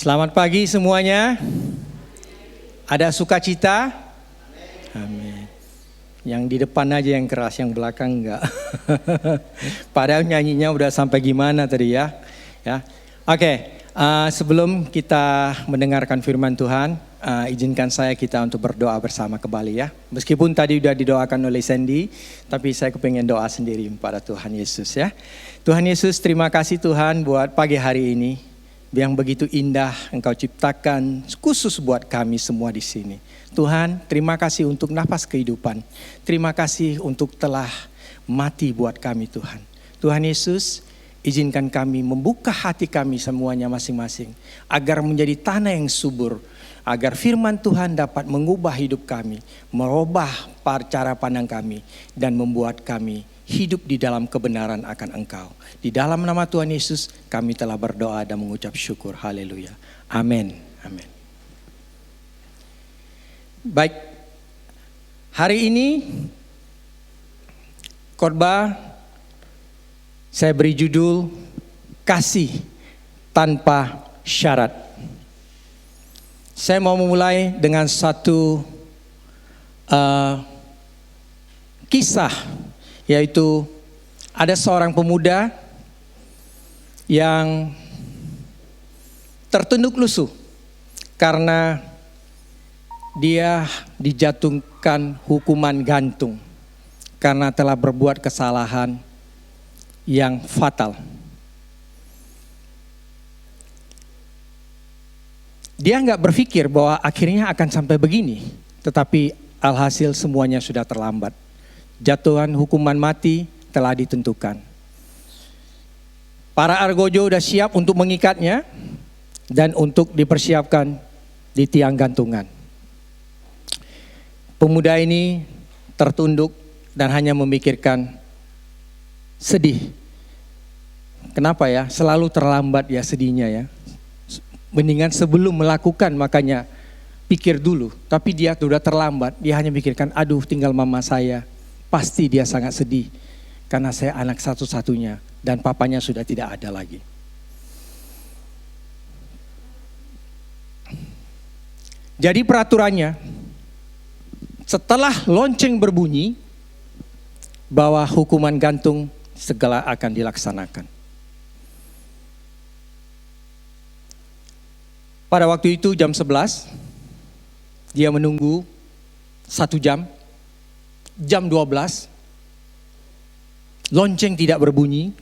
Selamat pagi semuanya. Ada sukacita? Amin. Yang di depan aja yang keras, yang belakang enggak. Padahal nyanyinya udah sampai gimana tadi ya. Oke, sebelum kita mendengarkan firman Tuhan, izinkan saya kita untuk berdoa bersama kembali ya. Meskipun tadi udah didoakan oleh Sandy, tapi saya kepengen doa sendiri pada Tuhan Yesus ya. Tuhan Yesus, terima kasih Tuhan buat pagi hari ini. Yang begitu indah Engkau ciptakan khusus buat kami semua di sini. Tuhan, terima kasih untuk nafas kehidupan. Terima kasih untuk telah mati buat kami Tuhan. Tuhan Yesus, izinkan kami membuka hati kami semuanya masing-masing. Agar menjadi tanah yang subur. Agar firman Tuhan dapat mengubah hidup kami. Merubah cara pandang kami. Dan membuat kami hidup di dalam kebenaran akan Engkau. Di dalam nama Tuhan Yesus kami telah berdoa dan mengucap syukur. Haleluya. Amin. Amin. Baik. Hari ini khotbah saya beri judul Kasih Tanpa Syarat. Saya mau memulai dengan satu kisah, yaitu ada seorang pemuda yang tertunduk lusuh karena dia dijatuhkan hukuman gantung karena telah berbuat kesalahan yang fatal. Dia nggak berpikir bahwa akhirnya akan sampai begini, tetapi alhasil semuanya sudah terlambat. Jatuhan hukuman mati telah ditentukan. Para argojo sudah siap untuk mengikatnya dan untuk dipersiapkan di tiang gantungan. Pemuda ini tertunduk dan hanya memikirkan sedih. Kenapa ya? Selalu terlambat ya sedihnya ya. Mendingan sebelum melakukan makanya pikir dulu. Tapi dia sudah terlambat. Dia hanya mikirkan, aduh tinggal mama saya. Pasti dia sangat sedih. Karena saya anak satu-satunya. Dan papanya sudah tidak ada lagi. Jadi peraturannya, setelah lonceng berbunyi, bahwa hukuman gantung segala akan dilaksanakan. Pada waktu itu jam 11, dia menunggu 1 jam. Jam 12, lonceng tidak berbunyi.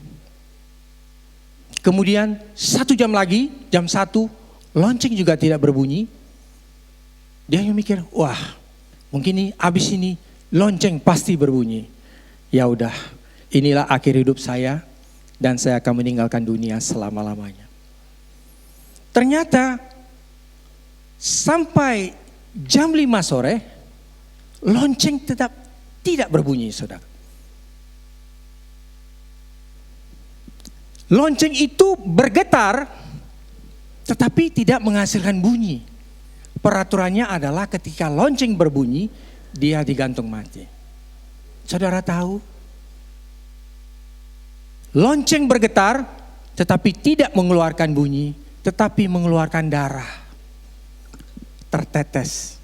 Kemudian 1 jam lagi, jam 1, lonceng juga tidak berbunyi. Dia yang mikir, wah mungkin ini abis ini lonceng pasti berbunyi. Ya udah, inilah akhir hidup saya dan saya akan meninggalkan dunia selama-lamanya. Ternyata sampai jam 5 sore, lonceng tetap tidak berbunyi, saudara. Lonceng itu bergetar, tetapi tidak menghasilkan bunyi. Peraturannya adalah ketika lonceng berbunyi, dia digantung mati. Saudara tahu? Lonceng bergetar, tetapi tidak mengeluarkan bunyi, tetapi mengeluarkan darah. Tertetes.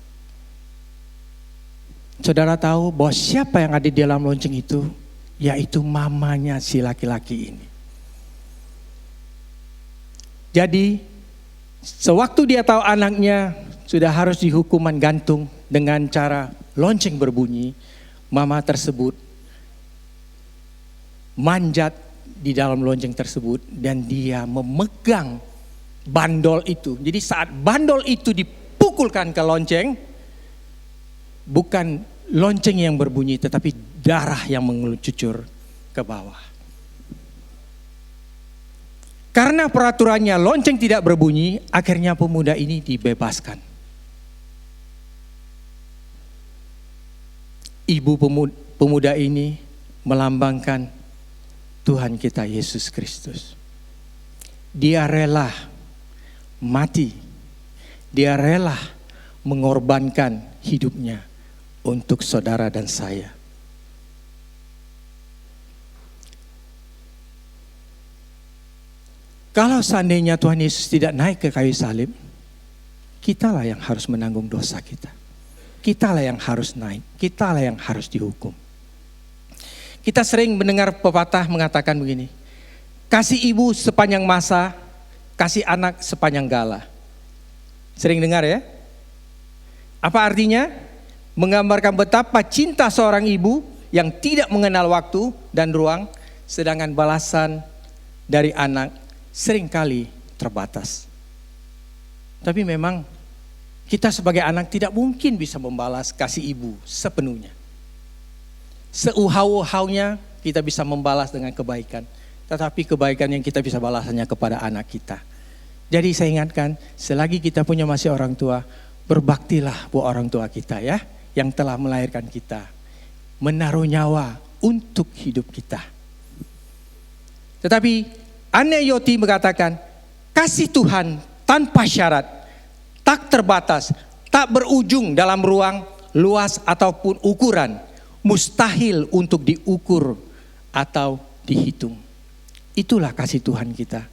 Saudara tahu bahwa siapa yang ada di dalam lonceng itu? Yaitu mamanya si laki-laki ini. Jadi, sewaktu dia tahu anaknya sudah harus dihukuman gantung dengan cara lonceng berbunyi, mama tersebut manjat di dalam lonceng tersebut dan dia memegang bandol itu. Jadi saat bandol itu dipukulkan ke lonceng, bukan lonceng yang berbunyi tetapi darah yang mengucur ke bawah. Karena peraturannya lonceng tidak berbunyi, akhirnya pemuda ini dibebaskan. Ibu pemuda ini melambangkan Tuhan kita Yesus Kristus. Dia rela mati. Dia rela mengorbankan hidupnya untuk saudara dan saya. Kalau seandainya Tuhan Yesus tidak naik ke kayu salib, kitalah yang harus menanggung dosa kita. Kitalah yang harus naik, kitalah yang harus dihukum. Kita sering mendengar pepatah mengatakan begini, kasih ibu sepanjang masa, kasih anak sepanjang gala. Sering dengar ya? Apa artinya? Menggambarkan betapa cinta seorang ibu yang tidak mengenal waktu dan ruang, sedangkan balasan dari anak seringkali terbatas. Tapi memang kita sebagai anak tidak mungkin bisa membalas kasih ibu sepenuhnya. Seuhau-uhaunya kita bisa membalas dengan kebaikan. Tetapi kebaikan yang kita bisa balasannya kepada anak kita. Jadi saya ingatkan, selagi kita punya masih orang tua, berbaktilah buat orang tua kita ya, yang telah melahirkan kita. Menaruh nyawa untuk hidup kita. Tetapi Anayoti mengatakan, kasih Tuhan tanpa syarat, tak terbatas, tak berujung dalam ruang, luas ataupun ukuran, mustahil untuk diukur atau dihitung. Itulah kasih Tuhan kita,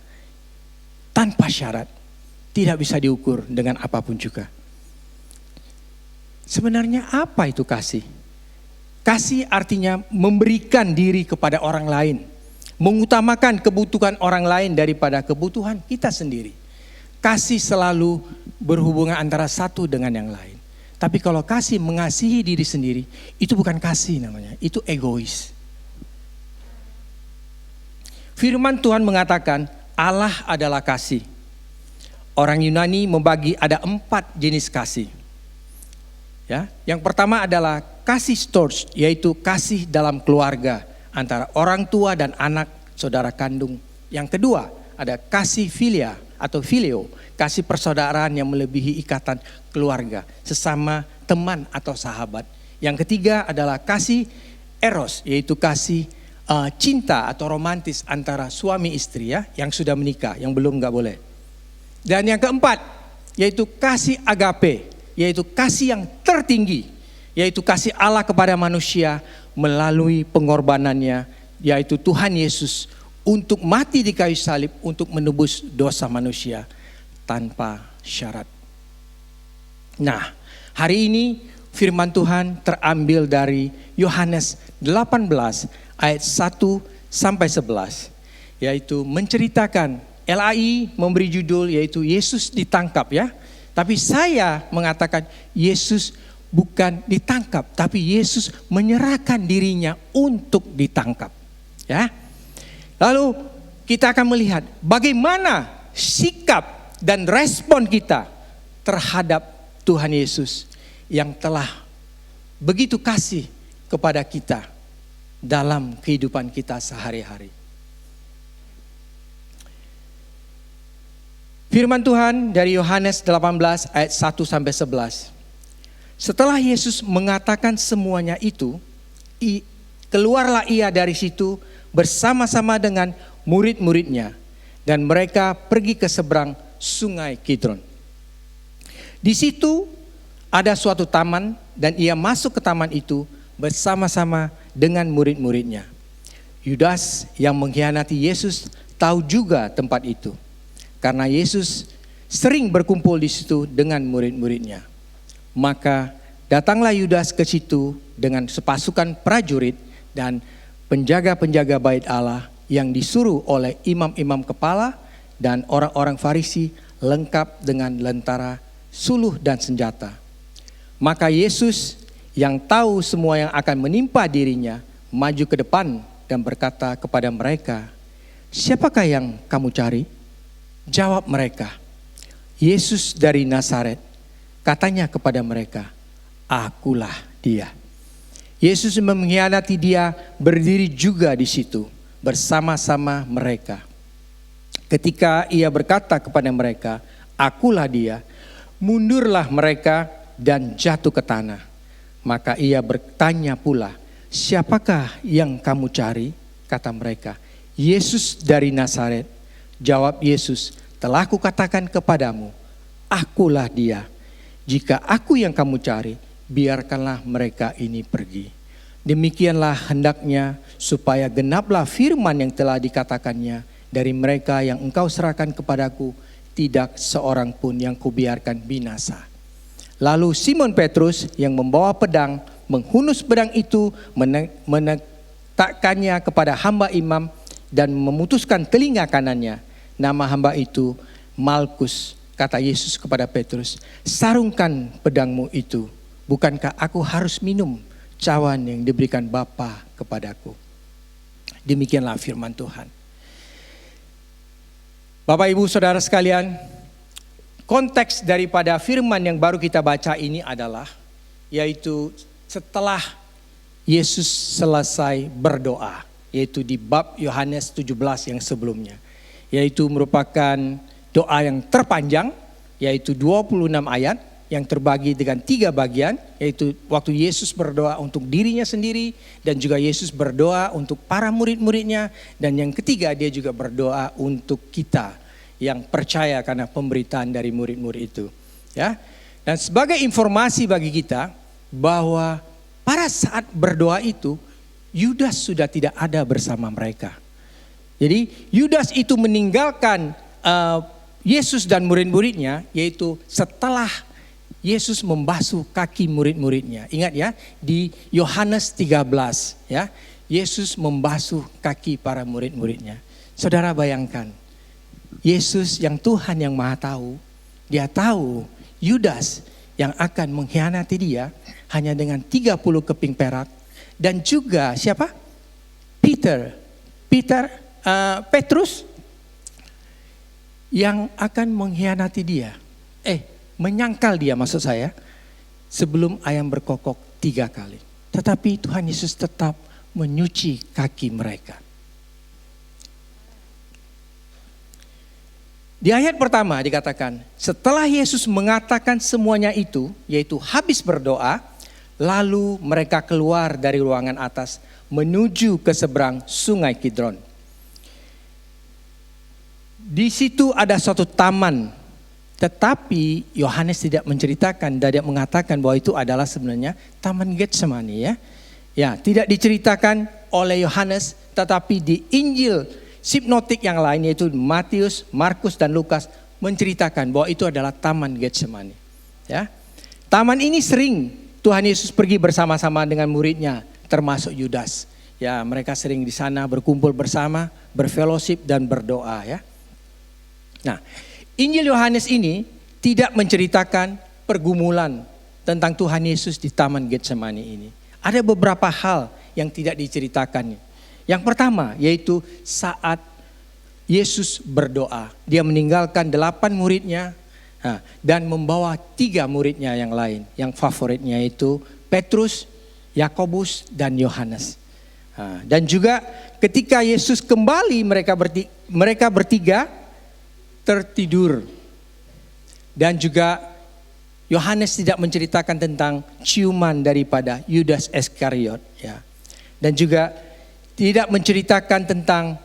tanpa syarat, tidak bisa diukur dengan apapun juga. Sebenarnya apa itu kasih? Kasih artinya memberikan diri kepada orang lain. Mengutamakan kebutuhan orang lain daripada kebutuhan kita sendiri. Kasih selalu berhubungan antara satu dengan yang lain. Tapi kalau kasih mengasihi diri sendiri, itu bukan kasih namanya, itu egois. Firman Tuhan mengatakan Allah adalah kasih. Orang Yunani membagi ada 4 jenis kasih. Ya, yang pertama adalah kasih storge, yaitu kasih dalam keluarga antara orang tua dan anak saudara kandung. Yang kedua ada kasih filia atau filio, kasih persaudaraan yang melebihi ikatan keluarga, sesama teman atau sahabat. Yang ketiga adalah kasih eros, yaitu kasih cinta atau romantis antara suami istri ya, yang sudah menikah, yang belum nggak boleh. Dan yang keempat yaitu kasih agape, yaitu kasih yang tertinggi, yaitu kasih Allah kepada manusia melalui pengorbanannya, yaitu Tuhan Yesus untuk mati di kayu salib untuk menebus dosa manusia tanpa syarat. Nah, hari ini firman Tuhan terambil dari Yohanes 18 ayat 1 sampai 11, yaitu menceritakan, LAI memberi judul yaitu Yesus ditangkap ya. Tapi saya mengatakan Yesus bukan ditangkap, tapi Yesus menyerahkan dirinya untuk ditangkap. Ya. Lalu kita akan melihat bagaimana sikap dan respon kita terhadap Tuhan Yesus yang telah begitu kasih kepada kita dalam kehidupan kita sehari-hari. Firman Tuhan dari Yohanes 18 ayat 1 sampai 11. Setelah Yesus mengatakan semuanya itu, keluarlah ia dari situ bersama-sama dengan murid-muridnya, dan mereka pergi ke seberang sungai Kidron. Di situ ada suatu taman, dan ia masuk ke taman itu bersama-sama dengan murid-muridnya. Yudas yang mengkhianati Yesus tahu juga tempat itu, karena Yesus sering berkumpul di situ dengan murid-muridnya. Maka datanglah Yudas ke situ dengan sepasukan prajurit dan penjaga-penjaga bait Allah yang disuruh oleh imam-imam kepala dan orang-orang Farisi, lengkap dengan lentara, suluh dan senjata. Maka Yesus yang tahu semua yang akan menimpa dirinya maju ke depan dan berkata kepada mereka, "Siapakah yang kamu cari?" Jawab mereka, "Yesus dari Nazaret." Katanya kepada mereka, "Akulah dia." Yesus mengkhianati dia berdiri juga di situ bersama-sama mereka. Ketika ia berkata kepada mereka, "Akulah dia," mundurlah mereka dan jatuh ke tanah. Maka ia bertanya pula, "Siapakah yang kamu cari?" Kata mereka, "Yesus dari Nazaret." Jawab Yesus, "Telah kukatakan kepadamu, akulah dia. Jika aku yang kamu cari, biarkanlah mereka ini pergi." Demikianlah hendaknya supaya genaplah firman yang telah dikatakannya, dari mereka yang engkau serahkan kepadaku, tidak seorang pun yang kubiarkan binasa. Lalu Simon Petrus yang membawa pedang, menghunus pedang itu, menekakkannya kepada hamba imam dan memutuskan telinga kanannya. Nama hamba itu Malkus. Kata Yesus kepada Petrus, sarungkan pedangmu itu. Bukankah aku harus minum cawan yang diberikan Bapa kepadaku? Demikianlah firman Tuhan. Bapak Ibu Saudara sekalian, konteks daripada firman yang baru kita baca ini adalah, yaitu setelah Yesus selesai berdoa, yaitu di bab Yohanes 17 yang sebelumnya, yaitu merupakan doa yang terpanjang, yaitu 26 ayat yang terbagi dengan 3 bagian, yaitu waktu Yesus berdoa untuk dirinya sendiri, dan juga Yesus berdoa untuk para murid-muridnya, dan yang ketiga dia juga berdoa untuk kita yang percaya karena pemberitaan dari murid-murid itu. Ya. Dan sebagai informasi bagi kita bahwa pada saat berdoa itu Yudas sudah tidak ada bersama mereka. Jadi Yudas itu meninggalkan Yesus dan murid-muridnya, yaitu setelah Yesus membasuh kaki murid-muridnya. Ingat ya, di Yohanes 13 ya, Yesus membasuh kaki para murid-muridnya. Saudara bayangkan, Yesus yang Tuhan yang Maha Tahu, dia tahu Yudas yang akan mengkhianati dia hanya dengan 30 keping perak, dan juga siapa? Petrus yang akan mengkhianati dia. Menyangkal dia maksud saya, sebelum ayam berkokok 3 kali. Tetapi Tuhan Yesus tetap menyuci kaki mereka. Di ayat pertama dikatakan, setelah Yesus mengatakan semuanya itu, yaitu habis berdoa, lalu mereka keluar dari ruangan atas menuju ke seberang sungai Kidron. Di situ ada suatu taman, tetapi Yohanes tidak menceritakan dan tidak mengatakan bahwa itu adalah sebenarnya Taman Getsemani ya. Ya, tidak diceritakan oleh Yohanes, tetapi di Injil sinoptik yang lain yaitu Matius, Markus dan Lukas menceritakan bahwa itu adalah Taman Getsemani. Ya. Taman ini sering Tuhan Yesus pergi bersama-sama dengan muridnya, termasuk Yudas. Ya, mereka sering di sana berkumpul bersama, berfellowship dan berdoa ya. Nah, Injil Yohanes ini tidak menceritakan pergumulan tentang Tuhan Yesus di Taman Getsemani ini. Ada beberapa hal yang tidak diceritakan. Yang pertama yaitu saat Yesus berdoa, dia meninggalkan 8 muridnya dan membawa 3 muridnya yang lain. Yang favoritnya itu Petrus, Yakobus dan Yohanes. Dan juga ketika Yesus kembali mereka bertiga tertidur. Dan juga Yohanes tidak menceritakan tentang ciuman daripada Yudas Iskariot ya. Dan juga tidak menceritakan tentang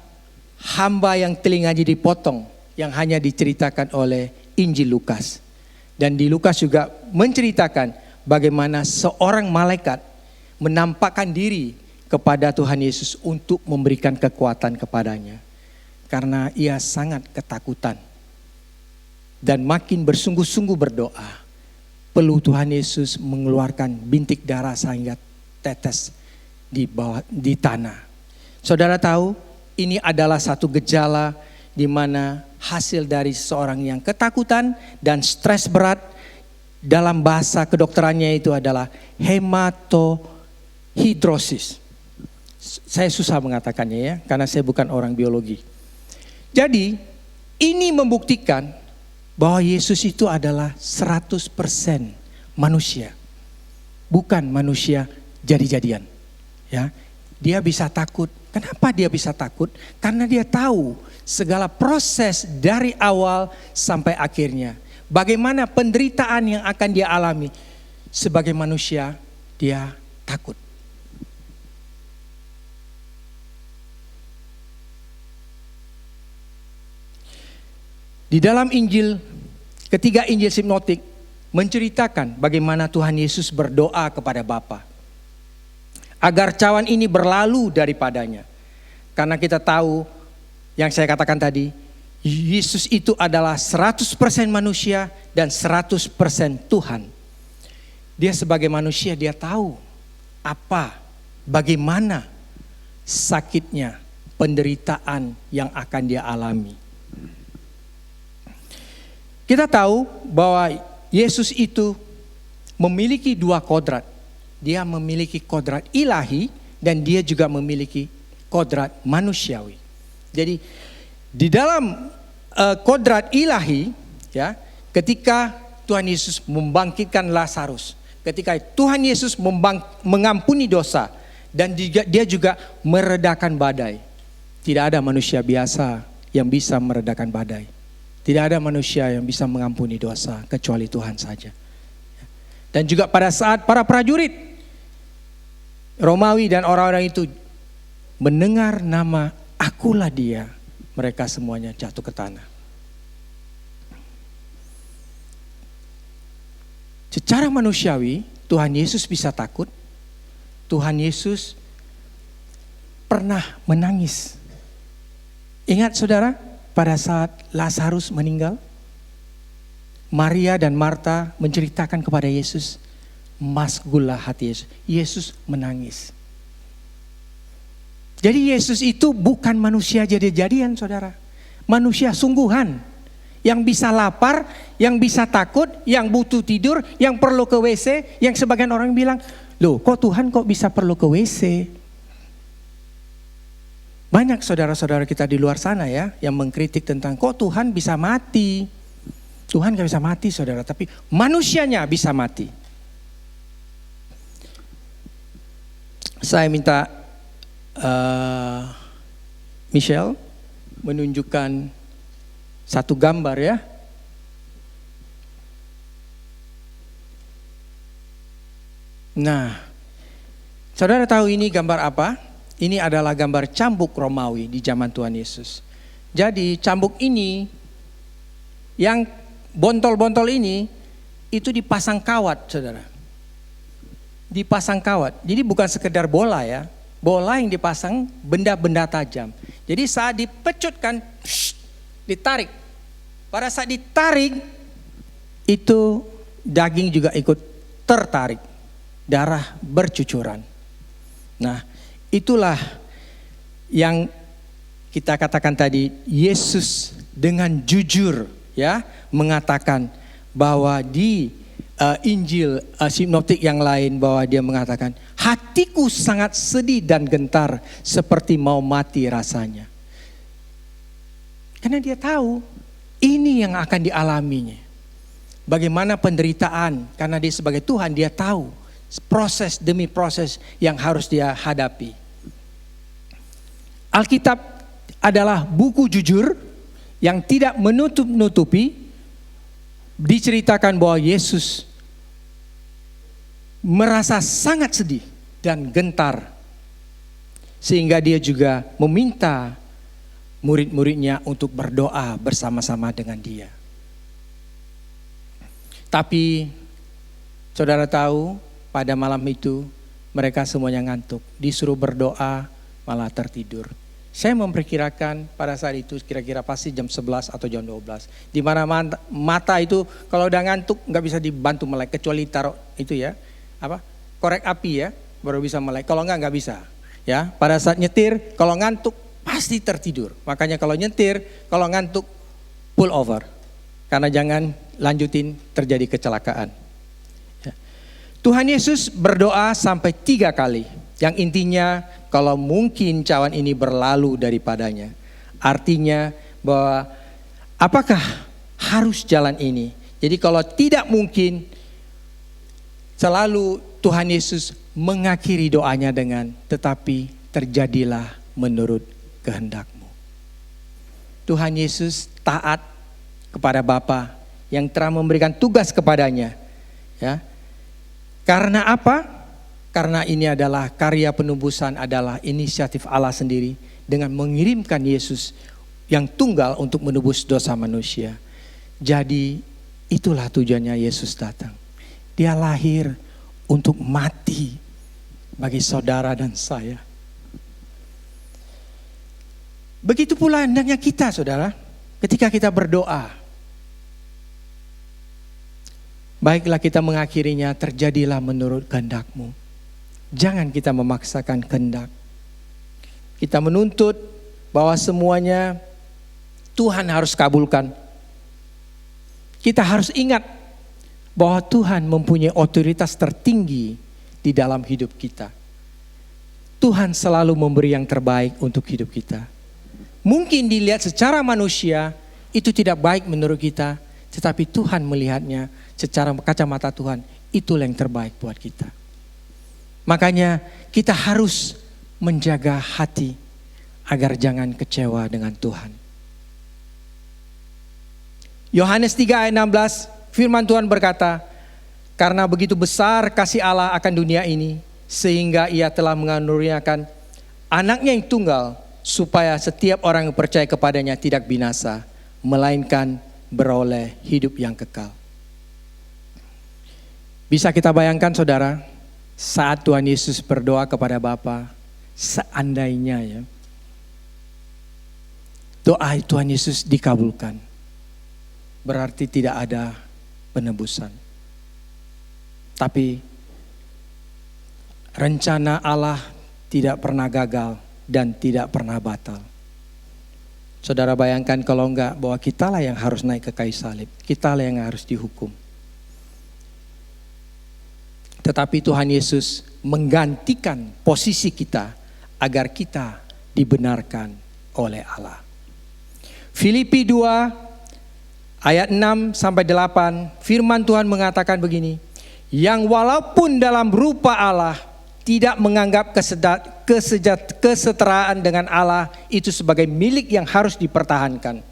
hamba yang telinganya dipotong, yang hanya diceritakan oleh Injil Lukas. Dan di Lukas juga menceritakan bagaimana seorang malaikat menampakkan diri kepada Tuhan Yesus untuk memberikan kekuatan kepadanya. Karena ia sangat ketakutan dan makin bersungguh-sungguh berdoa, perlu Tuhan Yesus mengeluarkan bintik darah sehingga tetes di tanah. Saudara tahu, ini adalah satu gejala di mana hasil dari seorang yang ketakutan dan stres berat, dalam bahasa kedokterannya itu adalah hematohidrosis. Saya susah mengatakannya ya, karena saya bukan orang biologi. Jadi ini membuktikan bahwa Yesus itu adalah 100% manusia. Bukan manusia jadi-jadian. Ya, dia bisa takut. Kenapa dia bisa takut? Karena dia tahu segala proses dari awal sampai akhirnya. Bagaimana penderitaan yang akan dia alami. Sebagai manusia dia takut. Di dalam Injil, ketiga Injil sinoptik menceritakan bagaimana Tuhan Yesus berdoa kepada Bapa agar cawan ini berlalu daripadanya. Karena kita tahu yang saya katakan tadi, Yesus itu adalah 100% manusia dan 100% Tuhan. Dia sebagai manusia, dia tahu bagaimana sakitnya, penderitaan yang akan dia alami. Kita tahu bahwa Yesus itu memiliki dua kodrat. Dia memiliki kodrat ilahi dan dia juga memiliki kodrat manusiawi. Jadi di dalam kodrat ilahi, ya, ketika Tuhan Yesus membangkitkan Lazarus, ketika Tuhan Yesus mengampuni dosa dan dia juga meredakan badai. Tidak ada manusia biasa yang bisa meredakan badai. Tidak ada manusia yang bisa mengampuni dosa kecuali Tuhan saja. Dan juga pada saat para prajurit Romawi dan orang-orang itu mendengar nama "Akulah Dia", mereka semuanya jatuh ke tanah. Secara manusiawi, Tuhan Yesus bisa takut. Tuhan Yesus pernah menangis. Ingat saudara, pada saat Lazarus meninggal, Maria dan Marta menceritakan kepada Yesus, masgullah hati Yesus. Yesus menangis. Jadi Yesus itu bukan manusia jadi-jadian saudara. Manusia sungguhan. Yang bisa lapar, yang bisa takut, yang butuh tidur, yang perlu ke WC. Yang sebagian orang bilang, loh kok Tuhan kok bisa perlu ke WC? Banyak saudara-saudara kita di luar sana ya, yang mengkritik tentang kok Tuhan bisa mati. Tuhan gak bisa mati saudara, tapi manusianya bisa mati. Saya minta Michelle menunjukkan satu gambar ya. Nah, saudara tahu ini gambar apa? Ini adalah gambar cambuk Romawi di zaman Tuhan Yesus. Jadi cambuk ini, yang bontol-bontol ini, itu dipasang kawat saudara. Dipasang kawat, jadi bukan sekedar bola ya. Bola yang dipasang benda-benda tajam. Jadi saat dipecutkan, ditarik. Pada saat ditarik, itu daging juga ikut tertarik. Darah bercucuran. Nah, itulah yang kita katakan tadi, Yesus dengan jujur ya mengatakan bahwa di Injil sinoptik yang lain bahwa dia mengatakan, hatiku sangat sedih dan gentar seperti mau mati rasanya. Karena dia tahu ini yang akan dialaminya. Bagaimana penderitaan, karena dia sebagai Tuhan dia tahu proses demi proses yang harus dia hadapi. Alkitab adalah buku jujur yang tidak menutup-nutupi. Diceritakan bahwa Yesus merasa sangat sedih dan gentar. Sehingga dia juga meminta murid-muridnya untuk berdoa bersama-sama dengan dia. Tapi saudara tahu pada malam itu mereka semuanya ngantuk. Disuruh berdoa malah tertidur. Saya memperkirakan pada saat itu kira-kira pasti jam 11 atau jam 12. Di mana mata itu kalau udah ngantuk nggak bisa dibantu melek, kecuali taruh itu ya, korek api ya, baru bisa melek. Kalau nggak bisa. Ya, pada saat nyetir kalau ngantuk pasti tertidur. Makanya kalau nyetir, kalau ngantuk pull over. Karena jangan lanjutin terjadi kecelakaan. Ya. Tuhan Yesus berdoa sampai 3 kali. Yang intinya kalau mungkin cawan ini berlalu daripadanya. Artinya bahwa apakah harus jalan ini? Jadi kalau tidak mungkin, selalu Tuhan Yesus mengakhiri doanya dengan tetapi terjadilah menurut kehendakmu. Tuhan Yesus taat kepada Bapa yang telah memberikan tugas kepadanya. Ya. Karena apa? Karena ini adalah karya penebusan, adalah inisiatif Allah sendiri dengan mengirimkan Yesus yang tunggal untuk menebus dosa manusia. Jadi itulah tujuannya Yesus datang. Dia lahir untuk mati bagi saudara dan saya. Begitu pula hendaknya kita, saudara, ketika kita berdoa. Baiklah kita mengakhirinya, terjadilah menurut kehendak-Mu. Jangan kita memaksakan kehendak. Kita menuntut bahwa semuanya Tuhan harus kabulkan. Kita harus ingat bahwa Tuhan mempunyai otoritas tertinggi di dalam hidup kita. Tuhan selalu memberi yang terbaik untuk hidup kita. Mungkin dilihat secara manusia itu tidak baik menurut kita, tetapi Tuhan melihatnya secara kacamata Tuhan, itulah yang terbaik buat kita. Makanya kita harus menjaga hati agar jangan kecewa dengan Tuhan. Yohanes 3 ayat 16, firman Tuhan berkata, karena begitu besar kasih Allah akan dunia ini, sehingga ia telah mengaruniakan anaknya yang tunggal, supaya setiap orang yang percaya kepadanya tidak binasa, melainkan beroleh hidup yang kekal. Bisa kita bayangkan, saudara, saat Tuhan Yesus berdoa kepada Bapa, seandainya ya, doa Tuhan Yesus dikabulkan, berarti tidak ada penebusan. Tapi rencana Allah tidak pernah gagal dan tidak pernah batal. Saudara bayangkan kalau enggak, bahwa kitalah yang harus naik ke kayu salib, kitalah yang harus dihukum. Tetapi Tuhan Yesus menggantikan posisi kita agar kita dibenarkan oleh Allah. Filipi 2 ayat 6 sampai 8, firman Tuhan mengatakan begini, yang walaupun dalam rupa Allah tidak menganggap kesetaraan dengan Allah itu sebagai milik yang harus dipertahankan,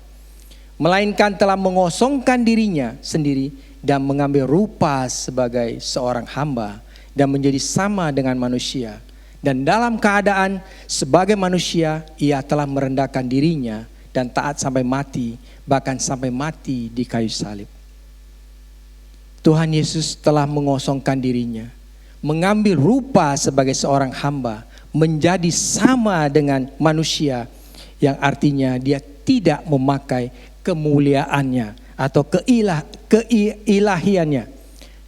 melainkan telah mengosongkan dirinya sendiri dan mengambil rupa sebagai seorang hamba dan menjadi sama dengan manusia. Dan dalam keadaan sebagai manusia, ia telah merendahkan dirinya dan taat sampai mati, bahkan sampai mati di kayu salib. Tuhan Yesus telah mengosongkan dirinya, mengambil rupa sebagai seorang hamba, menjadi sama dengan manusia, yang artinya dia tidak memakai kemuliaannya atau keilahiannya.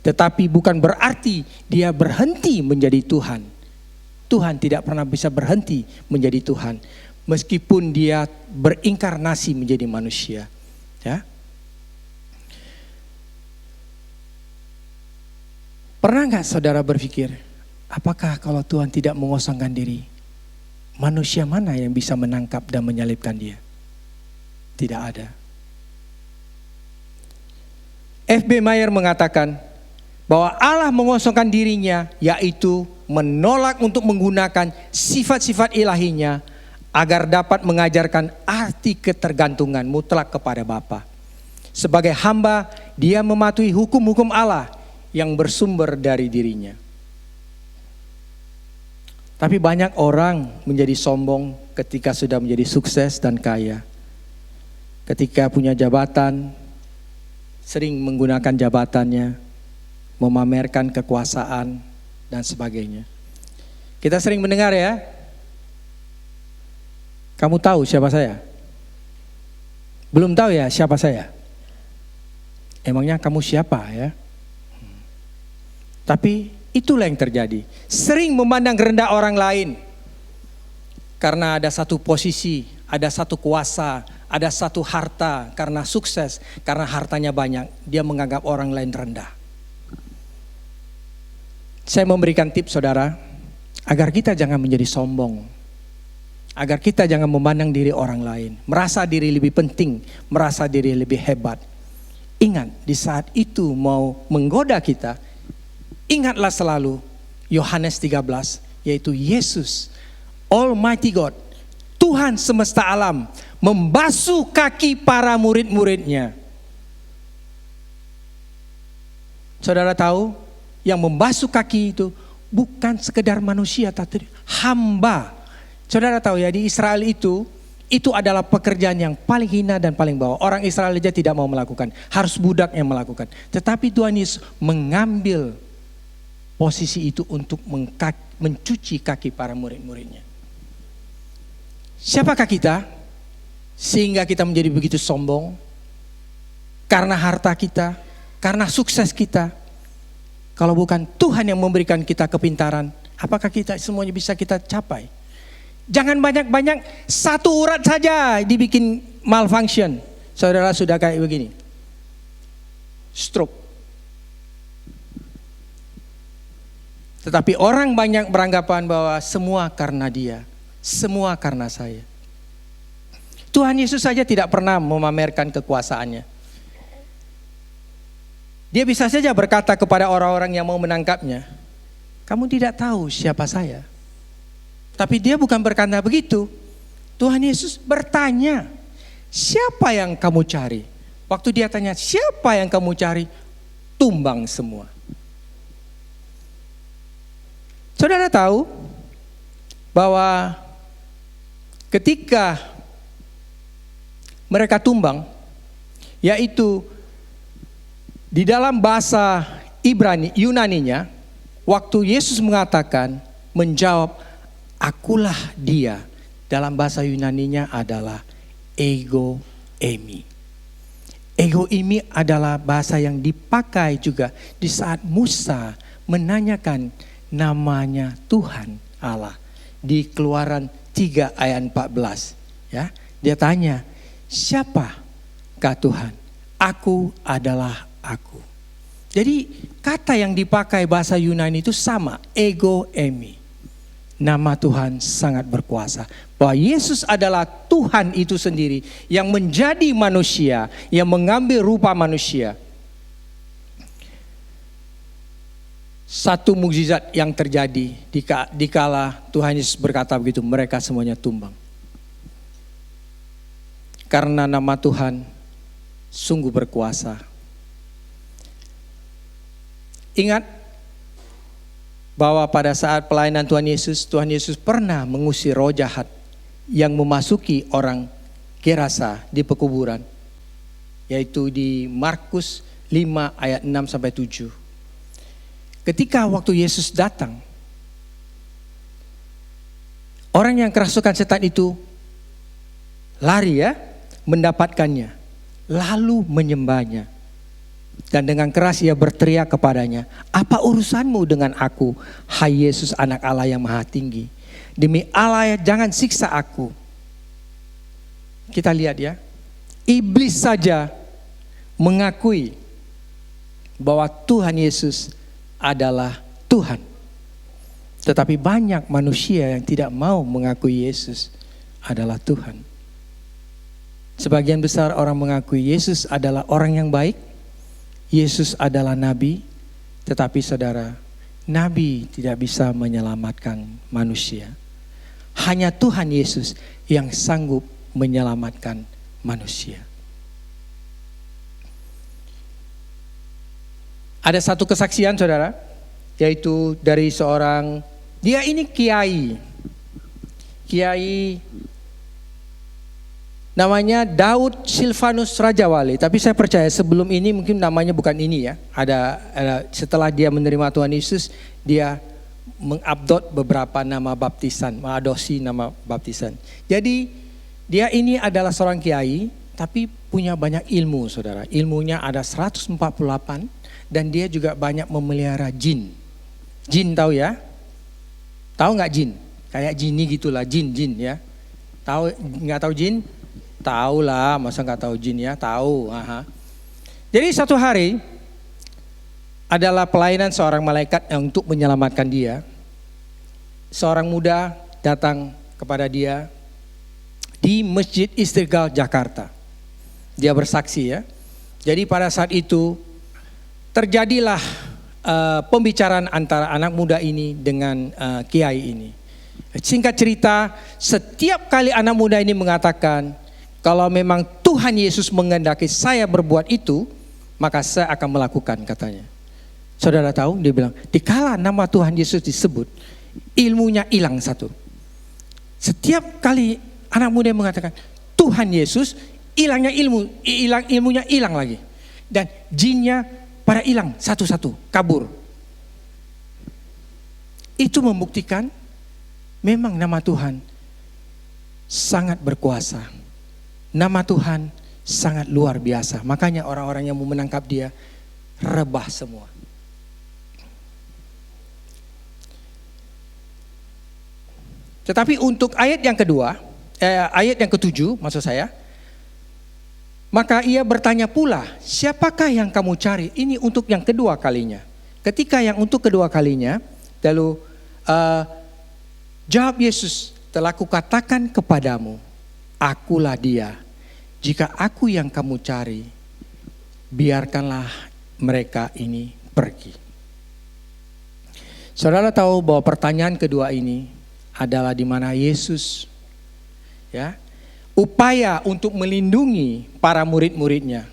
Tetapi bukan berarti dia berhenti menjadi Tuhan. Tuhan tidak pernah bisa berhenti menjadi Tuhan, meskipun dia berinkarnasi menjadi manusia. Ya. Pernah nggak saudara berpikir, apakah kalau Tuhan tidak mengosongkan diri, manusia mana yang bisa menangkap dan menyalibkan dia? Tidak ada. F.B. Meyer mengatakan bahwa Allah mengosongkan dirinya, yaitu menolak untuk menggunakan sifat-sifat ilahinya agar dapat mengajarkan arti ketergantungan mutlak kepada Bapa. Sebagai hamba, dia mematuhi hukum-hukum Allah yang bersumber dari dirinya. Tapi banyak orang menjadi sombong ketika sudah menjadi sukses dan kaya. Ketika punya jabatan, sering menggunakan jabatannya, memamerkan kekuasaan dan sebagainya. Kita sering mendengar ya, kamu tahu siapa saya? Belum tahu ya siapa saya? Emangnya kamu siapa ya? Tapi itulah yang terjadi. Sering memandang rendah orang lain. Karena ada satu posisi, ada satu kuasa, ada satu harta. Karena sukses, karena hartanya banyak, dia menganggap orang lain rendah. Saya memberikan tips saudara, agar kita jangan menjadi sombong. Agar kita jangan memandang diri orang lain, merasa diri lebih penting, merasa diri lebih hebat. Ingat, di saat itu mau menggoda kita, ingatlah selalu Yohanes 13, yaitu Yesus, Almighty God, Tuhan semesta alam, membasuh kaki para murid-muridnya. Saudara tahu, yang membasuh kaki itu bukan sekedar manusia, tapi hamba. Saudara tahu ya, di Israel itu adalah pekerjaan yang paling hina dan paling bawah. Orang Israel aja tidak mau melakukan, harus budak yang melakukan. Tetapi Tuhan Yesus mengambil posisi itu untuk mencuci kaki para murid-muridnya. Siapakah kita? sehingga kita menjadi begitu sombong karena harta kita, karena sukses kita. Kalau bukan Tuhan yang memberikan kita kepintaran, apakah kita semuanya bisa kita capai? Jangan banyak-banyak, satu urat saja dibikin malfunction. Saudara sudah kayak begini, stroke. Tetapi orang banyak beranggapan bahwa semua karena dia, semua karena saya. Tuhan Yesus saja tidak pernah memamerkan kekuasaannya. Dia bisa saja berkata kepada orang-orang yang mau menangkapnya, kamu tidak tahu siapa saya. Tapi dia bukan berkata begitu. Tuhan Yesus bertanya, siapa yang kamu cari? Waktu dia tanya, siapa yang kamu cari? Tumbang semua. Saudara tahu bahwa ketika mereka tumbang, yaitu di dalam bahasa Ibrani, Yunaninya, waktu Yesus mengatakan, menjawab, akulah dia, dalam bahasa Yunaninya adalah ego eimi. Ego eimi adalah bahasa yang dipakai juga di saat Musa menanyakan namanya Tuhan Allah di Keluaran 3 ayat 14. Ya, dia tanya, siapakah Tuhan? Aku adalah aku. Jadi kata yang dipakai bahasa Yunani itu sama, ego eimi. Nama Tuhan sangat berkuasa. Bahwa Yesus adalah Tuhan itu sendiri yang menjadi manusia, yang mengambil rupa manusia. Satu mukjizat yang terjadi dikala Tuhan Yesus berkata begitu, mereka semuanya tumbang. Karena nama Tuhan sungguh berkuasa. Ingat bahwa pada saat pelayanan Tuhan Yesus pernah mengusir roh jahat yang memasuki orang Gerasa di pekuburan. Yaitu di Markus 5 ayat 6 sampai 7. Ketika waktu Yesus datang, orang yang kerasukan setan itu lari mendapatkannya, lalu menyembahnya. Dan dengan keras ia berteriak kepadanya, apa urusanmu dengan aku, hai Yesus anak Allah yang maha tinggi? Demi Allah jangan siksa aku. Kita lihat ya, iblis saja mengakui bahwa Tuhan Yesus adalah Tuhan. Tetapi banyak manusia yang tidak mau mengakui Yesus adalah Tuhan. Sebagian besar orang mengakui Yesus adalah orang yang baik, Yesus adalah nabi, tetapi saudara, nabi tidak bisa menyelamatkan manusia. Hanya Tuhan Yesus yang sanggup menyelamatkan manusia. Ada satu kesaksian saudara, yaitu dari seorang, dia ini kiai namanya Daud Silvanus Rajawali. Tapi saya percaya sebelum ini mungkin namanya bukan ini ya. Ada setelah dia menerima Tuhan Yesus, dia mengupload beberapa nama baptisan, mengadopsi nama baptisan. Jadi dia ini adalah seorang kiai, tapi punya banyak ilmu saudara. Ilmunya ada 148 dan dia juga banyak memelihara jin. Jin tahu ya? Tahu nggak jin? Kayak jini gitulah, jin ya. Tahu nggak tahu jin? Tahu lah, masa nggak tahu jin ya? Tahu. Aha. Jadi satu hari adalah pelayanan seorang malaikat yang untuk menyelamatkan dia. Seorang muda datang kepada dia di Masjid Istiqlal Jakarta. Dia bersaksi ya. Jadi pada saat itu terjadilah pembicaraan antara anak muda ini dengan kiai ini. Singkat cerita, setiap kali anak muda ini mengatakan, kalau memang Tuhan Yesus menghendaki saya berbuat itu, maka saya akan melakukan katanya. Saudara tahu, dia bilang, dikala nama Tuhan Yesus disebut, ilmunya hilang satu. Setiap kali anak muda mengatakan, Tuhan Yesus, ilmunya hilang lagi. Dan jinnya pada hilang satu-satu, kabur. Itu membuktikan memang nama Tuhan sangat berkuasa. nama Tuhan sangat luar biasa. Makanya orang-orang yang mau menangkap dia rebah semua. Tetapi untuk ayat yang kedua, ayat yang ketujuh maksud saya, maka ia bertanya pula, siapakah yang kamu cari? Ini untuk yang kedua kalinya. Ketika yang untuk kedua kalinya, lalu jawab Yesus, telah kukatakan kepadamu, akulah dia. Jika aku yang kamu cari, biarkanlah mereka ini pergi. Saudara tahu bahwa pertanyaan kedua ini adalah di mana Yesus, ya, upaya untuk melindungi para murid-muridnya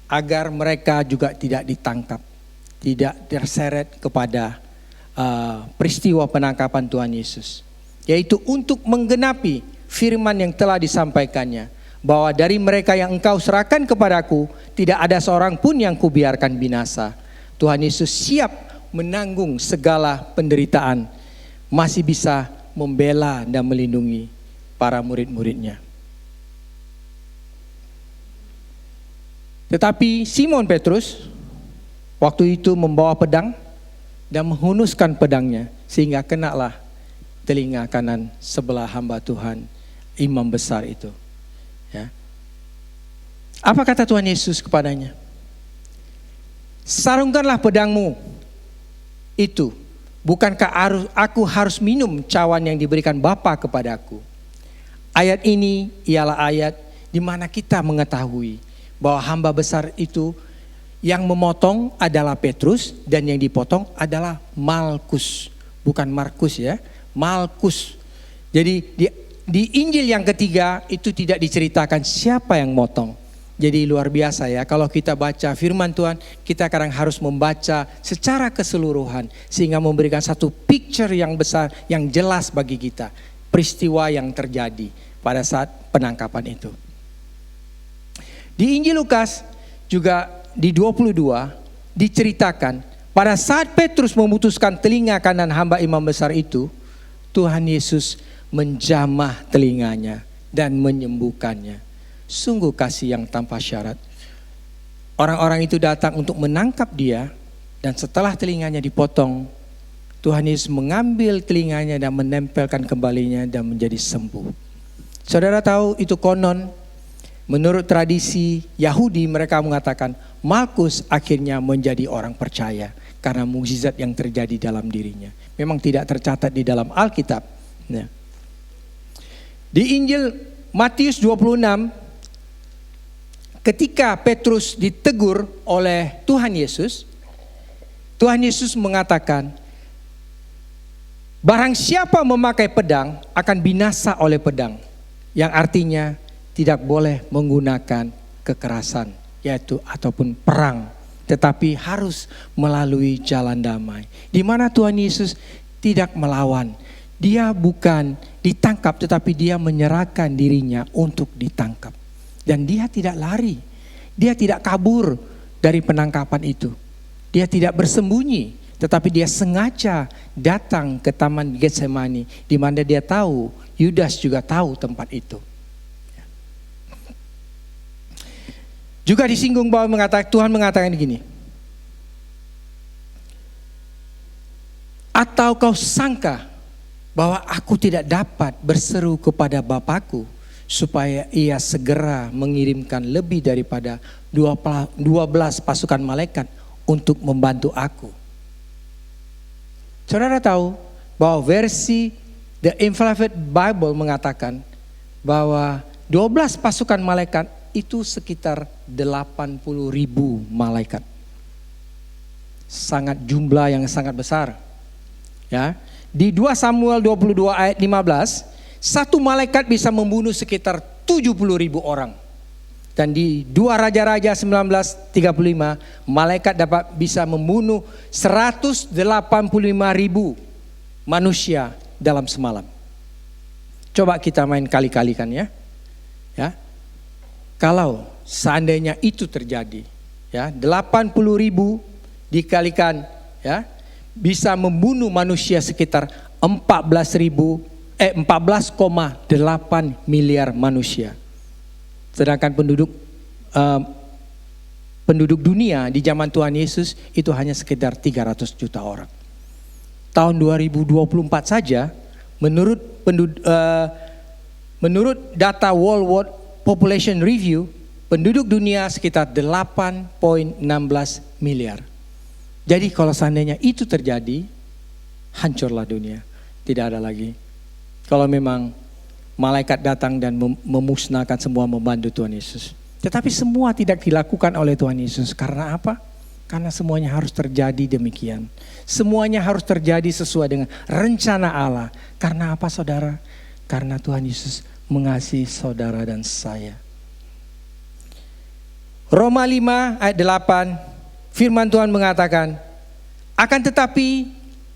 agar mereka juga tidak ditangkap, tidak terseret kepada peristiwa penangkapan Tuhan Yesus, yaitu untuk menggenapi firman yang telah disampaikannya, bahwa dari mereka yang engkau serahkan kepadaku tidak ada seorang pun yang kubiarkan binasa. Tuhan Yesus siap menanggung segala penderitaan, masih bisa membela dan melindungi para murid-muridnya. Tetapi Simon Petrus waktu itu membawa pedang dan menghunuskan pedangnya sehingga kenalah telinga kanan sebelah hamba Tuhan, imam besar itu. Ya. Apa kata Tuhan Yesus kepadanya? Sarungkanlah pedangmu itu. Bukankah aku harus minum cawan yang diberikan Bapa kepadaku? Ayat ini ialah ayat di mana kita mengetahui bahwa hamba besar itu yang memotong adalah Petrus dan yang dipotong adalah Malkus, bukan Markus ya, Malkus. Jadi di Injil yang ketiga itu tidak diceritakan siapa yang motong. Jadi luar biasa ya, kalau kita baca firman Tuhan, kita kadang harus membaca secara keseluruhan sehingga memberikan satu picture yang besar, yang jelas bagi kita, peristiwa yang terjadi pada saat penangkapan itu. Di Injil Lukas juga di 22 diceritakan pada saat Petrus memutuskan telinga kanan hamba imam besar itu, Tuhan Yesus menjamah telinganya dan menyembuhkannya. Sungguh kasih yang tanpa syarat. Orang-orang itu datang untuk menangkap dia, dan setelah telinganya dipotong, Tuhan Yesus mengambil telinganya dan menempelkan kembalinya dan menjadi sembuh. Saudara tahu itu konon. Menurut tradisi Yahudi mereka mengatakan Malkus akhirnya menjadi orang percaya karena mukjizat yang terjadi dalam dirinya. Memang tidak tercatat di dalam Alkitab. Nah. Di Injil Matius 26, ketika Petrus ditegur oleh Tuhan Yesus mengatakan, barang siapa memakai pedang akan binasa oleh pedang. Yang artinya tidak boleh menggunakan kekerasan, yaitu ataupun perang, tetapi harus melalui jalan damai. Di mana Tuhan Yesus tidak melawan. Dia bukan ditangkap, tetapi dia menyerahkan dirinya untuk ditangkap. Dan dia tidak lari, dia tidak kabur dari penangkapan itu. Dia tidak bersembunyi, tetapi dia sengaja datang ke Taman Getsemani, di mana dia tahu, Yudas juga tahu tempat itu. Juga disinggung bahwa Tuhan mengatakan begini. Atau kau sangka bahwa aku tidak dapat berseru kepada Bapakku supaya ia segera mengirimkan lebih daripada 12 pasukan malaikat untuk membantu aku. Saudara tahu bahwa versi The Amplified Bible mengatakan bahwa 12 pasukan malaikat itu sekitar 80.000 malaikat. Sangat jumlah yang sangat besar. Ya. Di 2 Samuel 22 ayat 15, satu malaikat bisa membunuh sekitar 70.000 orang. Dan di 2 Raja-Raja 19:35, malaikat bisa membunuh 185.000 manusia dalam semalam. Coba kita main kali-kalikan ya. Ya. Kalau seandainya itu terjadi, ya 80.000 dikalikan, ya bisa membunuh manusia sekitar 14,8 miliar manusia. Sedangkan penduduk dunia di zaman Tuhan Yesus itu hanya sekitar 300 juta orang. Tahun 2024 saja menurut data World World Population Review, penduduk dunia sekitar 8,16 miliar. Jadi kalau seandainya itu terjadi, hancurlah dunia. Tidak ada lagi. Kalau memang malaikat datang dan memusnahkan semua membantu Tuhan Yesus. Tetapi semua tidak dilakukan oleh Tuhan Yesus. Karena apa? Karena semuanya harus terjadi demikian. Semuanya harus terjadi sesuai dengan rencana Allah. Karena apa, saudara? Karena Tuhan Yesus mengasihi saudara dan saya. Roma 5 ayat 8, firman Tuhan mengatakan, akan tetapi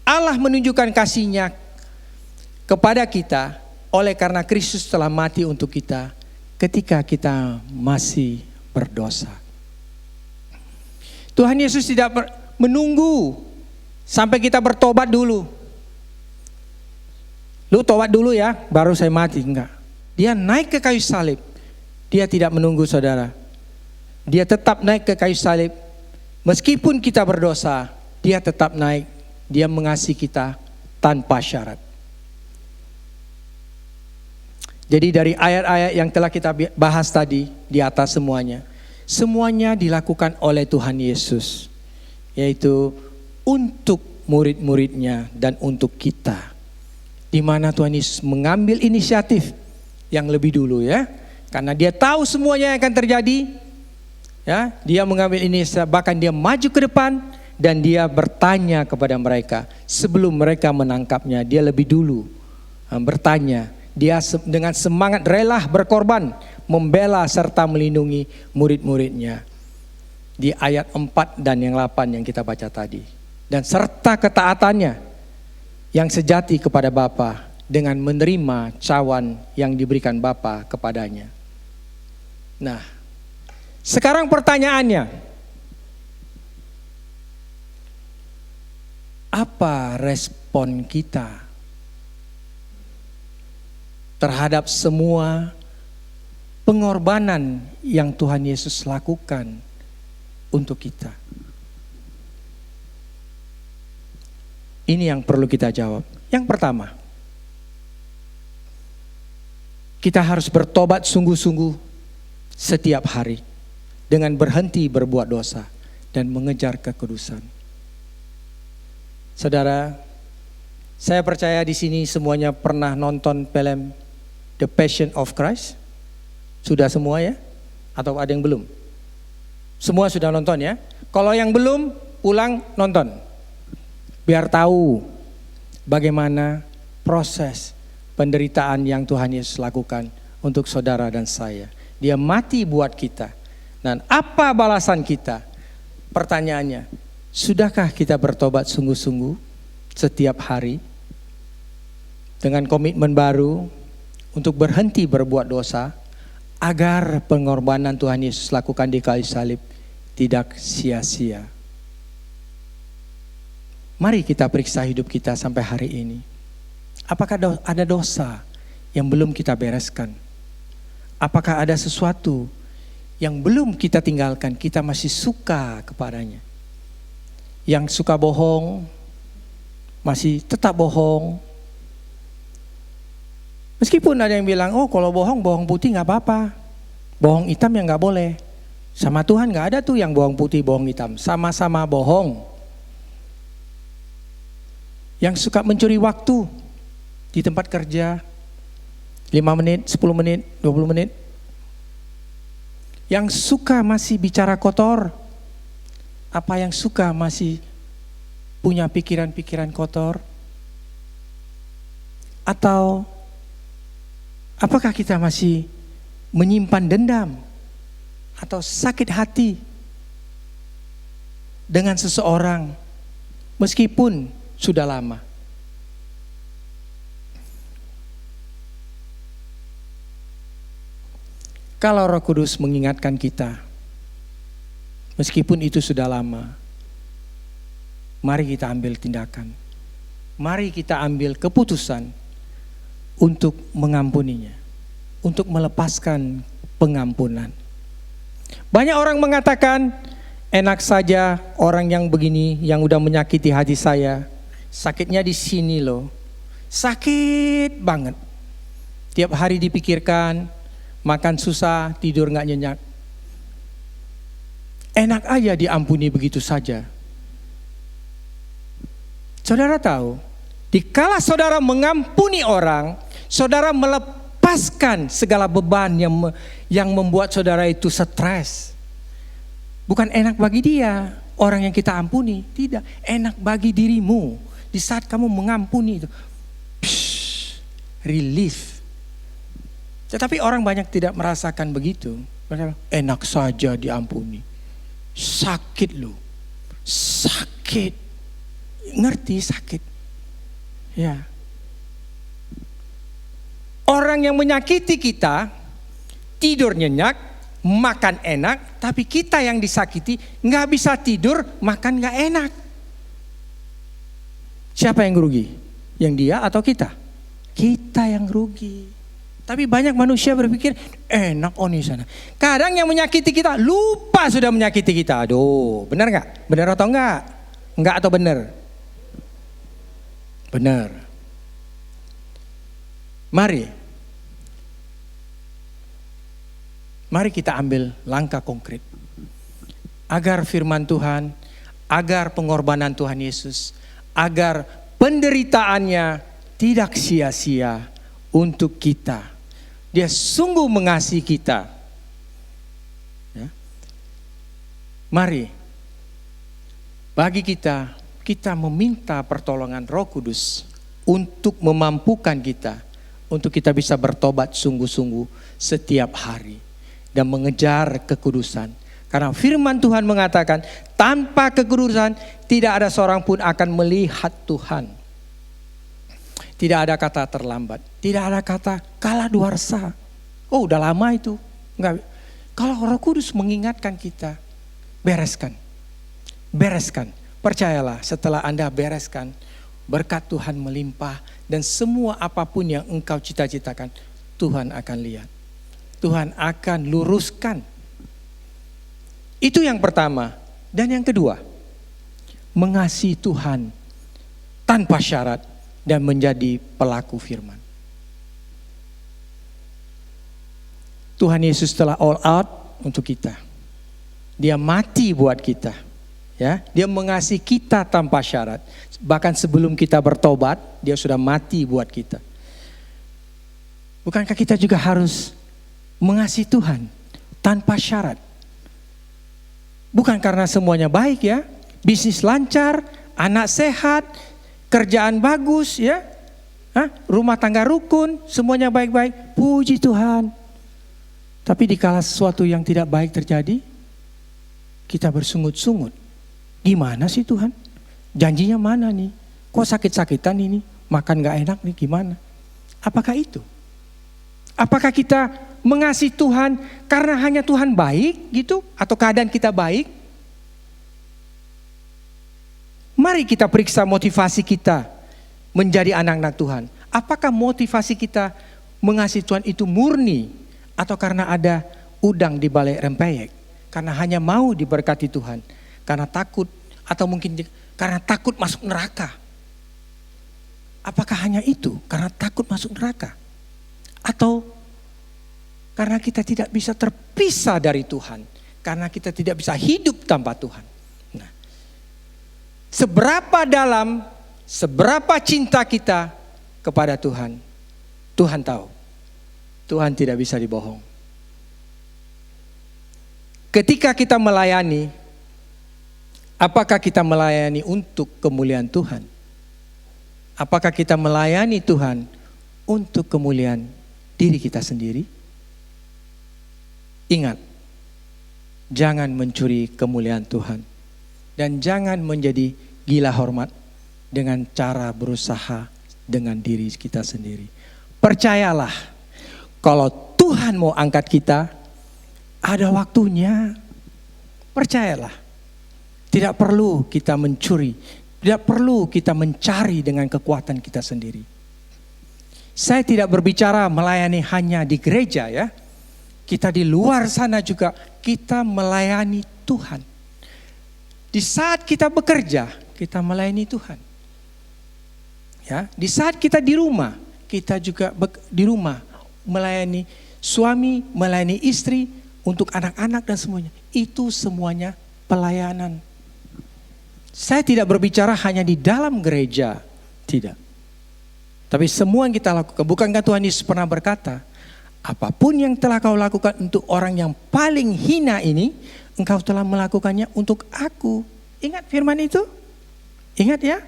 Allah menunjukkan kasih-Nya kepada kita oleh karena Kristus telah mati untuk kita ketika kita masih berdosa. Tuhan Yesus tidak menunggu sampai kita bertobat dulu. Lu tobat dulu ya, baru saya mati. Enggak. Dia naik ke kayu salib. Dia tidak menunggu, saudara. Dia tetap naik ke kayu salib. Meskipun kita berdosa, dia tetap naik. Dia mengasihi kita tanpa syarat. Jadi dari ayat-ayat yang telah kita bahas tadi di atas semuanya dilakukan oleh Tuhan Yesus. Yaitu untuk murid-muridnya dan untuk kita. Di mana Tuhan Yesus mengambil inisiatif yang lebih dulu ya. Karena dia tahu semuanya yang akan terjadi. Ya, dia mengambil inisiatif, bahkan dia maju ke depan dan dia bertanya kepada mereka sebelum mereka menangkapnya. Dia lebih dulu bertanya. Dia dengan semangat rela berkorban, membela serta melindungi murid-muridnya. Di ayat 4 dan yang 8 yang kita baca tadi. Dan serta ketaatannya yang sejati kepada Bapa dengan menerima cawan yang diberikan Bapa kepadanya. Nah, sekarang pertanyaannya, apa respon kita terhadap semua pengorbanan yang Tuhan Yesus lakukan untuk kita? Ini yang perlu kita jawab. Yang pertama, kita harus bertobat sungguh-sungguh setiap hari dengan berhenti berbuat dosa dan mengejar kekudusan. Saudara, saya percaya di sini semuanya pernah nonton film The Passion of Christ. Sudah semua ya? Atau ada yang belum? Semua sudah nonton ya? Kalau yang belum, pulang nonton. Biar tahu bagaimana proses penderitaan yang Tuhan Yesus lakukan untuk saudara dan saya. Dia mati buat kita. Dan apa balasan kita? Pertanyaannya, sudahkah kita bertobat sungguh-sungguh setiap hari? Dengan komitmen baru untuk berhenti berbuat dosa agar pengorbanan Tuhan Yesus lakukan di kayu salib tidak sia-sia. Mari kita periksa hidup kita sampai hari ini. Apakah ada dosa yang belum kita bereskan? Apakah ada sesuatu yang belum kita tinggalkan, kita masih suka kepadanya? Yang suka bohong, masih tetap bohong. Meskipun ada yang bilang, oh kalau bohong putih gak apa-apa. Bohong hitam yang gak boleh. Sama Tuhan gak ada tuh yang bohong putih, bohong hitam. Sama-sama bohong. Yang suka mencuri waktu di tempat kerja 5 menit, 10 menit, 20 menit. Yang suka masih bicara kotor. Apa yang suka masih punya pikiran-pikiran kotor? Atau apakah kita masih menyimpan dendam atau sakit hati dengan seseorang meskipun sudah lama? Kalau Roh Kudus mengingatkan kita, meskipun itu sudah lama, mari kita ambil tindakan. Mari kita ambil keputusan untuk mengampuninya, untuk melepaskan pengampunan. Banyak orang mengatakan, enak saja orang yang begini, yang udah menyakiti hati saya. Sakitnya di sini loh. Sakit banget. Tiap hari dipikirkan, makan susah, tidur gak nyenyak. Enak aja diampuni begitu saja. Saudara tahu, dikala saudara mengampuni orang, saudara melepaskan segala beban yang membuat saudara itu stres. Bukan enak bagi dia, orang yang kita ampuni. Tidak, enak bagi dirimu. Di saat kamu mengampuni itu, relief. Tetapi orang banyak tidak merasakan begitu. Enak saja diampuni. Sakit loh. Sakit. Ngerti sakit. Ya. Orang yang menyakiti kita, tidur nyenyak, makan enak, tapi kita yang disakiti gak bisa tidur, makan gak enak. Siapa yang rugi? Yang dia atau kita? Kita yang rugi. Tapi banyak manusia berpikir enak di sana. Kadang yang menyakiti kita lupa sudah menyakiti kita. Aduh, benar nggak? Benar atau enggak? Enggak atau benar? Benar. Mari kita ambil langkah konkret agar firman Tuhan, agar pengorbanan Tuhan Yesus, agar penderitaannya tidak sia-sia untuk kita. Dia sungguh mengasihi kita. Ya. Mari, bagi kita meminta pertolongan Roh Kudus untuk memampukan kita, untuk kita bisa bertobat sungguh-sungguh setiap hari dan mengejar kekudusan. Karena firman Tuhan mengatakan, tanpa kekudusan tidak ada seorang pun akan melihat Tuhan. Tidak ada kata terlambat, tidak ada kata kaladuarsa. Oh, udah lama itu. Enggak. Kalau Roh Kudus mengingatkan kita, bereskan. Percayalah, setelah Anda bereskan, berkat Tuhan melimpah dan semua apapun yang engkau cita-citakan, Tuhan akan lihat. Tuhan akan luruskan. Itu yang pertama. Dan yang kedua, mengasihi Tuhan tanpa syarat dan menjadi pelaku firman. Tuhan Yesus telah all out untuk kita. Dia mati buat kita. Ya, dia mengasihi kita tanpa syarat. Bahkan sebelum kita bertobat, dia sudah mati buat kita. Bukankah kita juga harus mengasihi Tuhan tanpa syarat? Bukan karena semuanya baik ya, bisnis lancar, anak sehat, kerjaan bagus ya, rumah tangga rukun, semuanya baik-baik, puji Tuhan. Tapi dikala sesuatu yang tidak baik terjadi, kita bersungut-sungut. Gimana sih Tuhan? Janjinya mana nih? Kok sakit-sakitan ini? Makan gak enak nih, gimana? Apakah itu? Apakah kita mengasihi Tuhan karena hanya Tuhan baik gitu? Atau keadaan kita baik? Mari kita periksa motivasi kita menjadi anak-anak Tuhan. Apakah motivasi kita mengasihi Tuhan itu murni? Atau karena ada udang di balik rempeyek? Karena hanya mau diberkati Tuhan. Karena takut atau mungkin karena takut masuk neraka. Apakah hanya itu? Karena takut masuk neraka? Atau karena kita tidak bisa terpisah dari Tuhan? Karena kita tidak bisa hidup tanpa Tuhan? Nah, seberapa dalam, seberapa cinta kita kepada Tuhan, Tuhan tahu. Tuhan tidak bisa dibohong. Ketika kita melayani, apakah kita melayani untuk kemuliaan Tuhan? Apakah kita melayani Tuhan untuk kemuliaan diri kita sendiri? Ingat, jangan mencuri kemuliaan Tuhan. Dan jangan menjadi gila hormat dengan cara berusaha dengan diri kita sendiri. Percayalah, kalau Tuhan mau angkat kita, ada waktunya. Percayalah. Tidak perlu kita mencuri. Tidak perlu kita mencari dengan kekuatan kita sendiri. Saya tidak berbicara melayani hanya di gereja ya. kita di luar sana juga kita melayani Tuhan. Di saat kita bekerja, kita melayani Tuhan. Ya, di saat kita di rumah, kita juga di rumah melayani suami, melayani istri, untuk anak-anak dan semuanya. Itu semuanya pelayanan. Saya tidak berbicara hanya di dalam gereja, tidak. Tapi semua yang kita lakukan, bukankah Tuhan Yesus pernah berkata, apapun yang telah kau lakukan untuk orang yang paling hina ini, engkau telah melakukannya untuk aku. Ingat firman itu? Ingat ya?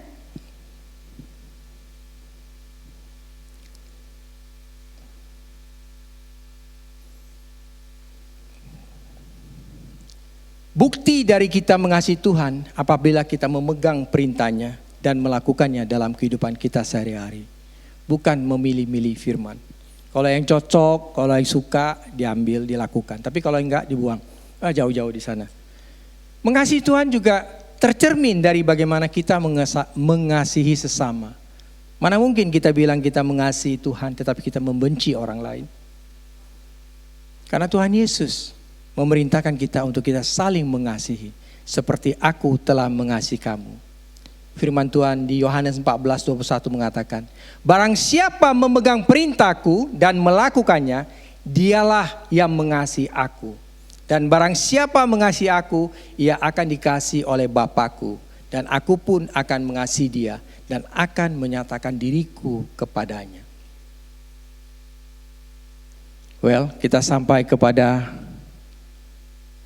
Bukti dari kita mengasihi Tuhan apabila kita memegang perintahnya dan melakukannya dalam kehidupan kita sehari-hari. Bukan memilih-milih firman. Kalau yang cocok, kalau yang suka diambil, dilakukan. Tapi kalau enggak dibuang. Jauh-jauh di sana. Mengasihi Tuhan juga tercermin dari bagaimana kita mengasihi sesama. Mana mungkin kita bilang kita mengasihi Tuhan tetapi kita membenci orang lain. Karena Tuhan Yesus memerintahkan kita untuk kita saling mengasihi. Seperti aku telah mengasihi kamu. Firman Tuhan di Yohanes 14:21 mengatakan, barang siapa memegang perintahku dan melakukannya, dialah yang mengasihi aku. Dan barang siapa mengasihi aku, ia akan dikasihi oleh Bapakku. Dan aku pun akan mengasihi dia dan akan menyatakan diriku kepadanya. Well, kita sampai kepada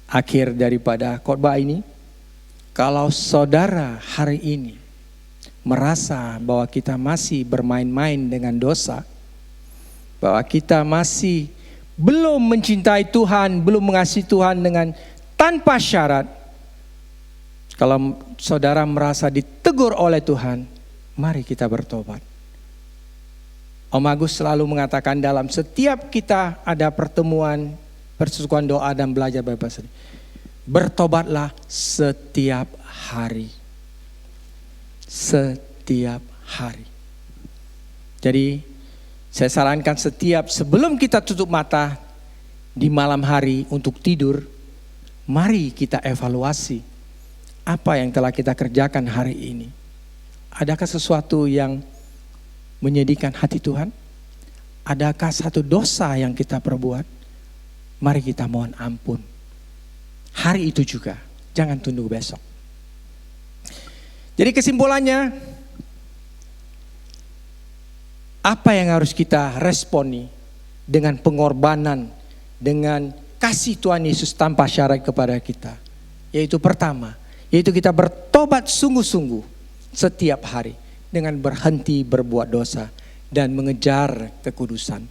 akhir daripada khotbah ini. Kalau saudara hari ini merasa bahwa kita masih bermain-main dengan dosa, bahwa kita masih belum mencintai Tuhan, belum mengasihi Tuhan dengan tanpa syarat, kalau saudara merasa ditegur oleh Tuhan, mari kita bertobat. Om Agus selalu mengatakan dalam setiap kita ada pertemuan, persekutuan doa dan belajar bahasa, bertobatlah setiap hari. Setiap hari. Jadi saya sarankan sebelum kita tutup mata di malam hari untuk tidur, mari kita evaluasi apa yang telah kita kerjakan hari ini. Adakah sesuatu yang menyedihkan hati Tuhan? Adakah satu dosa yang kita perbuat? Mari kita mohon ampun. Hari itu juga, jangan tunggu besok. Jadi kesimpulannya, apa yang harus kita responi dengan pengorbanan, dengan kasih Tuhan Yesus tanpa syarat kepada kita? Yaitu pertama, yaitu kita bertobat sungguh-sungguh setiap hari dengan berhenti berbuat dosa dan mengejar kekudusan.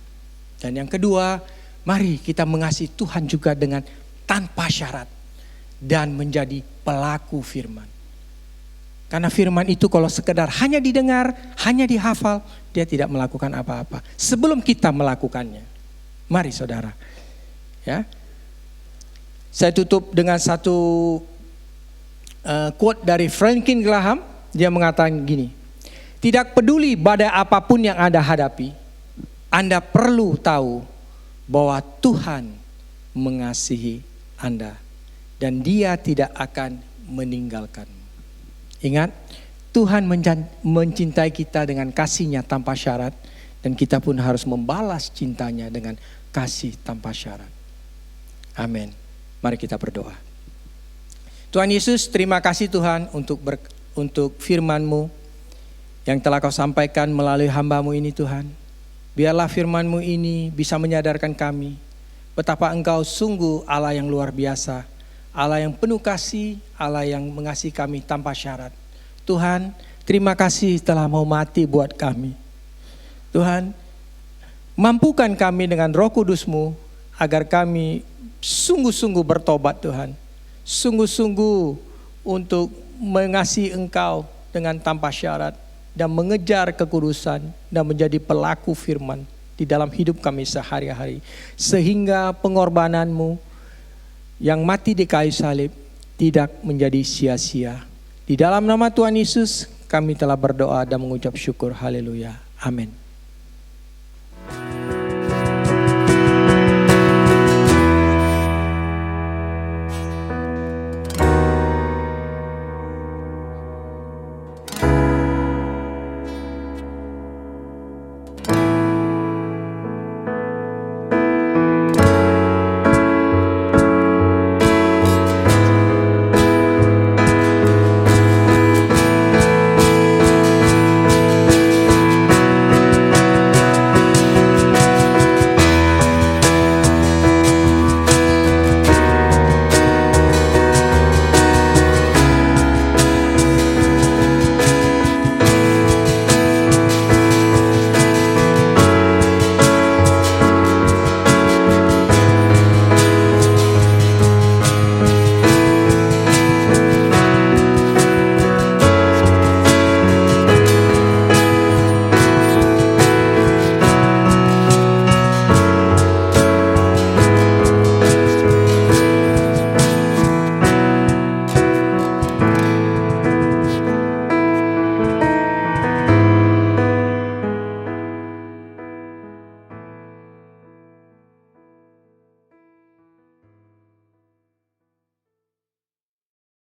Dan yang kedua, mari kita mengasihi Tuhan juga dengan tanpa syarat dan menjadi pelaku firman. Karena firman itu kalau sekedar hanya didengar, hanya dihafal, dia tidak melakukan apa-apa. Sebelum kita melakukannya, mari saudara. Ya, saya tutup dengan satu quote dari Franklin Graham. Dia mengatakan gini, tidak peduli badai apapun yang Anda hadapi, Anda perlu tahu bahwa Tuhan mengasihi Anda dan Dia tidak akan meninggalkanmu. Ingat, Tuhan mencintai kita dengan kasih-Nya tanpa syarat dan kita pun harus membalas cintanya dengan kasih tanpa syarat. Amin. Mari kita berdoa. Tuhan Yesus, terima kasih Tuhan untuk firman-Mu yang telah Kau sampaikan melalui hamba-Mu ini Tuhan. Biarlah firman-Mu ini bisa menyadarkan kami betapa Engkau sungguh Allah yang luar biasa, Allah yang penuh kasih, Allah yang mengasihi kami tanpa syarat. Tuhan, terima kasih telah mau mati buat kami. Tuhan, mampukan kami dengan Roh Kudus-Mu agar kami sungguh-sungguh bertobat Tuhan. Sungguh-sungguh untuk mengasihi Engkau dengan tanpa syarat dan mengejar kekudusan dan menjadi pelaku firman di dalam hidup kami sehari-hari. Sehingga pengorbanan-Mu yang mati di kayu salib tidak menjadi sia-sia. Di dalam nama Tuhan Yesus kami telah berdoa dan mengucap syukur. Haleluya. Amin.